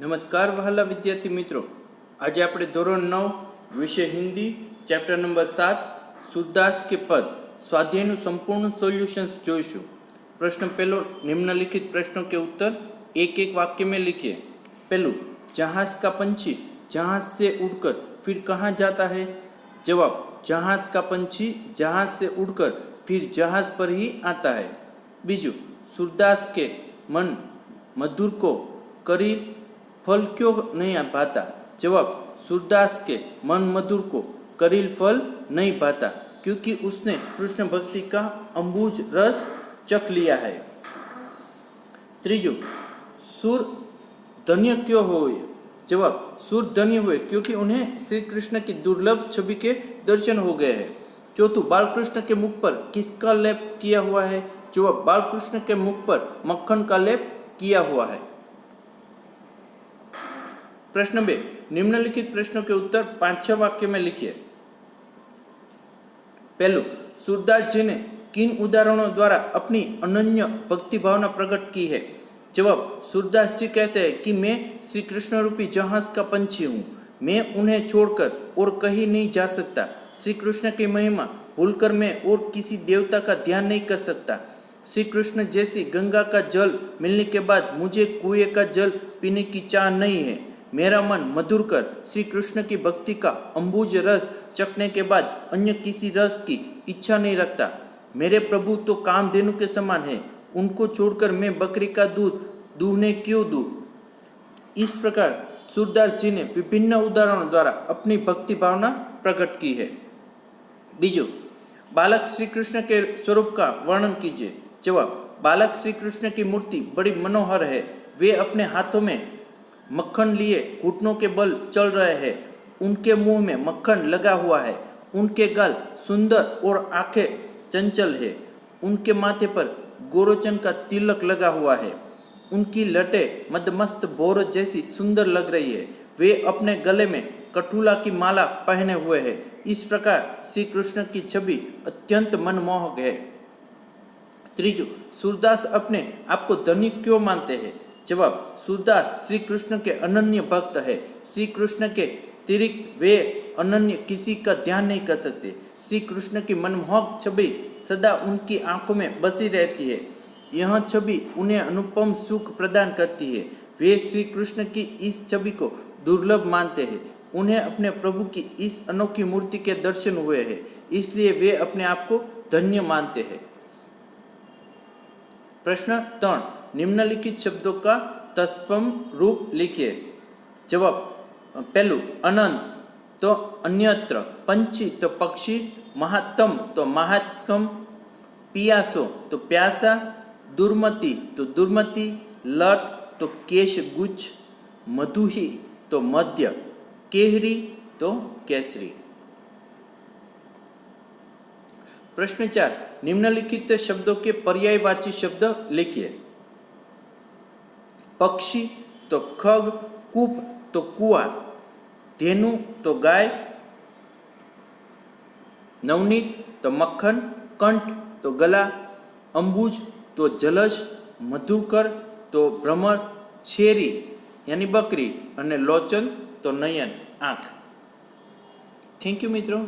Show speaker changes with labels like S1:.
S1: नमस्कार वहाला विद्यार्थी मित्रों, आज આપણે ધોરણ 9 વિષય હિન્દી ચેપ્ટર નંબર 7 सूरदास के पद स्वाध्यायનું સંપૂર્ણ સોલ્યુશન્સ જોઈશું। प्रश्न पहलो, निम्नलिखित प्रश्नों के उत्तर एक एक वाक्य में लिखिए। पहलू, जहाज का पंछी जहाज से उड़कर फिर कहाँ जाता है? जवाब, जहाज का पंछी जहाज से उड़कर फिर जहाज पर ही आता है। बीजू, सूरदास के मन मधुर को करीब फल क्यों नहीं भाता? जवाब, सूरदास के मन मधुर को करील फल नहीं भाता क्योंकि उसने कृष्ण भक्ति का अम्बुज रस चख लिया है। त्रीजू, सूर धन्य क्यों हुए? जवाब, सूर धन्य हुए क्योंकि उन्हें श्री कृष्ण की दुर्लभ छवि के दर्शन हो गए हैं। चौथू, बालकृष्ण के मुख पर किसका लेप किया हुआ है? जवाब, बालकृष्ण के मुख पर मक्खन का लेप किया हुआ है। प्रश्न 2, निम्नलिखित प्रश्नों के उत्तर 5-6 वाक्य में लिखिए। पहलू, सूरदास जी ने किन उदाहरणों द्वारा अपनी अनन्य भक्ति भावना प्रकट की है? जवाब, सूरदास जी कहते हैं कि मैं श्री कृष्ण रूपी जहाज का पंछी हूँ, मैं उन्हें छोड़कर और कहीं नहीं जा सकता। श्री कृष्ण की महिमा भूलकर मैं और किसी देवता का ध्यान नहीं कर सकता। श्री कृष्ण जैसी गंगा का जल मिलने के बाद मुझे कुएं का जल पीने की चाह नहीं है। मेरा मन मधुर कर श्री कृष्ण की भक्ति का अम्बुज रस चखने के बाद अन्य किसी रस की इच्छा नहीं रखता। मेरे प्रभु तो कामधेनु के समान है, उनको छोड़कर मैं बकरी का दूध दूहने क्यों दूं? इस प्रकार सूरदास जी ने विभिन्न उदाहरणों द्वारा अपनी भक्ति भावना प्रकट की है। बीजू, बालक श्री कृष्ण के स्वरूप का वर्णन कीजिए। जवाब, बालक श्री कृष्ण की मूर्ति बड़ी मनोहर है। वे अपने हाथों में मक्खन लिए घुटनों के बल चल रहे हैं। उनके मुंह में मक्खन लगा हुआ है। उनके गाल सुंदर और आंखें चंचल है। उनके माथे पर गोरोचन का तिलक लगा हुआ है। उनकी लटें मदमस्त बोर जैसी सुंदर लग रही है। वे अपने गले में कटुला की माला पहने हुए हैं। इस प्रकार श्री कृष्ण की छवि अत्यंत मनमोहक है। त्रीजू, सूरदास अपने आप को धनी क्यों मानते हैं? जवाब, सूरदास श्री कृष्ण के अनन्य भक्त है। श्री कृष्ण के अतिरिक्त वे अनन्य किसी का ध्यान नहीं कर सकते। श्री कृष्ण की मनमोहक छवि सदा उनकी आंखों में बसी रहती है। यह छवि उन्हें अनुपम सुख प्रदान करती है। वे श्री कृष्ण की इस छवि को दुर्लभ मानते हैं। उन्हें अपने प्रभु की इस अनोखी मूर्ति के दर्शन हुए हैं, इसलिए वे अपने आप को धन्य मानते हैं। प्रश्न 3, निम्नलिखित शब्दों का तत्सम रूप लिखिए। जवाब, पहलू, अनंत तो अन्यत्र, पंछी तो पक्षी, महात्म तो महात्म, पियासो तो प्यासा, दुर्मति तो दुर्मति, लट तो केश गुच्छ, मधुही तो मध्य, केहरी तो केसरी। प्रश्न 4, निम्नलिखित शब्दों के पर्यायवाची शब्द लिखिए। पक्षी तो खग, कूप तो कुआ, धेनु तो गाय, नवनीत तो मक्खन, कंठ तो गला, अम्बुज तो जलज, मधुकर तो भ्रमर, छेरी यानी बकरी, और लोचन तो नयन आँख। थैंक यू मित्रों।